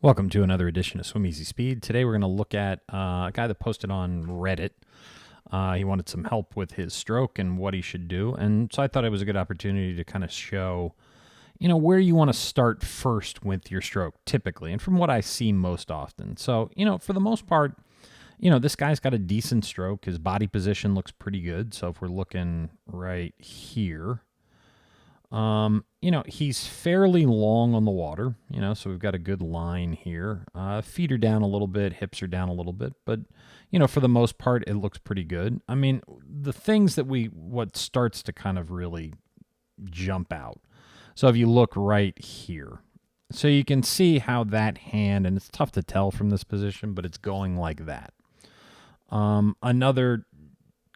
Welcome to another edition of Swim Easy Speed. Today we're going to look at a guy that posted on Reddit. He wanted some help with his stroke and what he should do. And so I thought it was a good opportunity to kind of show, where you want to start first with your stroke typically. And from what I see most often. So, for the most part, this guy's got a decent stroke. His body position looks pretty good. So if we're looking right here, he's fairly long on the water, so we've got a good line here. Feet are down a little bit, hips are down a little bit, but, for the most part, it looks pretty good. I mean, the things that what starts to kind of really jump out. So if you look right here, so you can see how that hand, and it's tough to tell from this position, but it's going like that. Another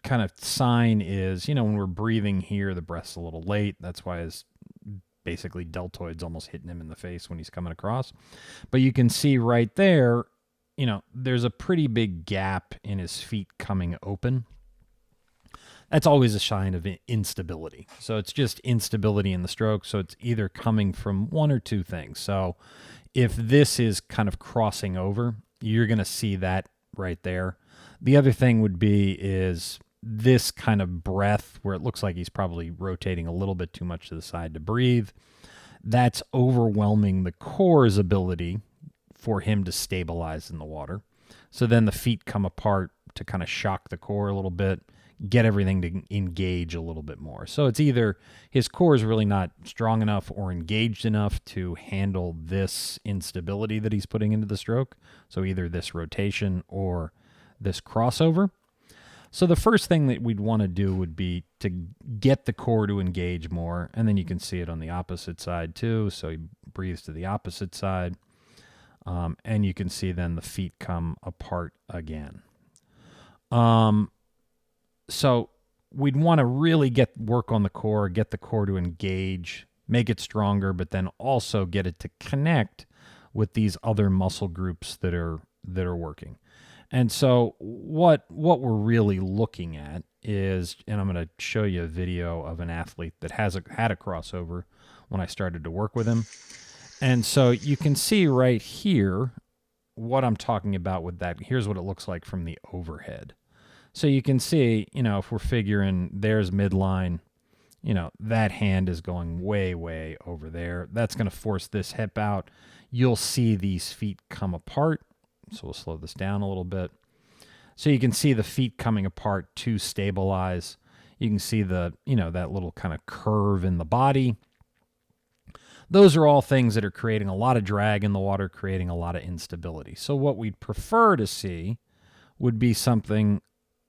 kind of sign is, when we're breathing here, the breath's a little late. That's why his basically deltoid's almost hitting him in the face when he's coming across. But you can see right there, there's a pretty big gap in his feet coming open. That's always a sign of instability. So it's just instability in the stroke. So it's either coming from one or two things. So if this is kind of crossing over, you're going to see that right there. The other thing would be is this kind of breath where it looks like he's probably rotating a little bit too much to the side to breathe. That's overwhelming the core's ability for him to stabilize in the water. So then the feet come apart to kind of shock the core a little bit, get everything to engage a little bit more. So it's either his core is really not strong enough or engaged enough to handle this instability that he's putting into the stroke. So either this rotation or this crossover. So the first thing that we'd want to do would be to get the core to engage more, and then you can see it on the opposite side too. So he breathes to the opposite side, and you can see then the feet come apart again. So we'd want to really work on the core, get the core to engage, make it stronger, but then also get it to connect with these other muscle groups that are working. And so what we're really looking at is, and I'm going to show you a video of an athlete that had a crossover when I started to work with him. And so you can see right here what I'm talking about with that. Here's what it looks like from the overhead. So you can see, if we're figuring there's midline, that hand is going way, way over there. That's going to force this hip out. You'll see these feet come apart. So we'll slow this down a little bit. So you can see the feet coming apart to stabilize. You can see that little kind of curve in the body. Those are all things that are creating a lot of drag in the water, creating a lot of instability. So what we'd prefer to see would be something,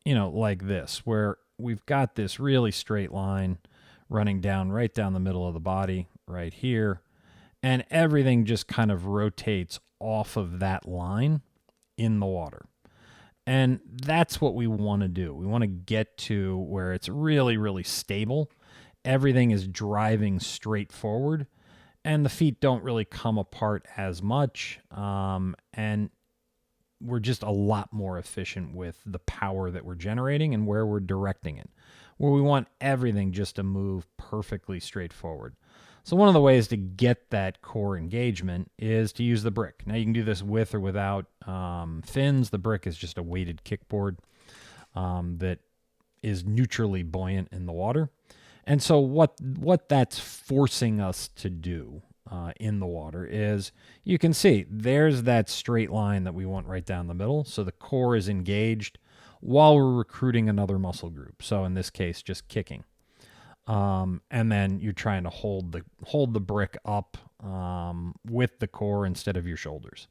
like this, where we've got this really straight line running down right down the middle of the body right here. And everything just kind of rotates off of that line in the water. And that's what we want to do. We want to get to where it's really, really stable. Everything is driving straight forward, and the feet don't really come apart as much. And we're just a lot more efficient with the power that we're generating and where we're directing it, where we want everything just to move perfectly straight forward. So one of the ways to get that core engagement is to use the brick. Now you can do this with or without fins. The brick is just a weighted kickboard that is neutrally buoyant in the water. And so what that's forcing us to do in the water is, you can see there's that straight line that we want right down the middle. So the core is engaged while we're recruiting another muscle group. So in this case, just kicking. And then you're trying to hold the brick up with the core instead of your shoulders.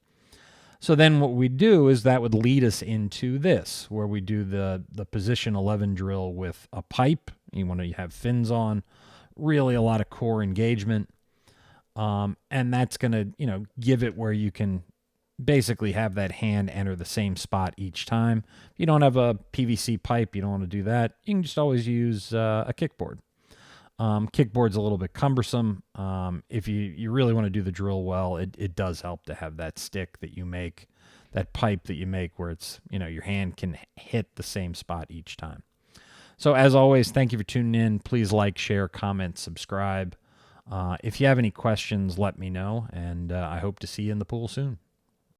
So then what we do is that would lead us into this, where we do the position 11 drill with a pipe. You want to have fins on, really a lot of core engagement. And that's going to, give it where you can basically have that hand enter the same spot each time. If you don't have a PVC pipe, you don't want to do that. You can just always use a kickboard. Kickboard's a little bit cumbersome. If you really want to do the drill well, it does help to have that stick that you make, that pipe that you make where it's, your hand can hit the same spot each time. So as always, thank you for tuning in. Please like, share, comment, subscribe. If you have any questions, let me know, and I hope to see you in the pool soon.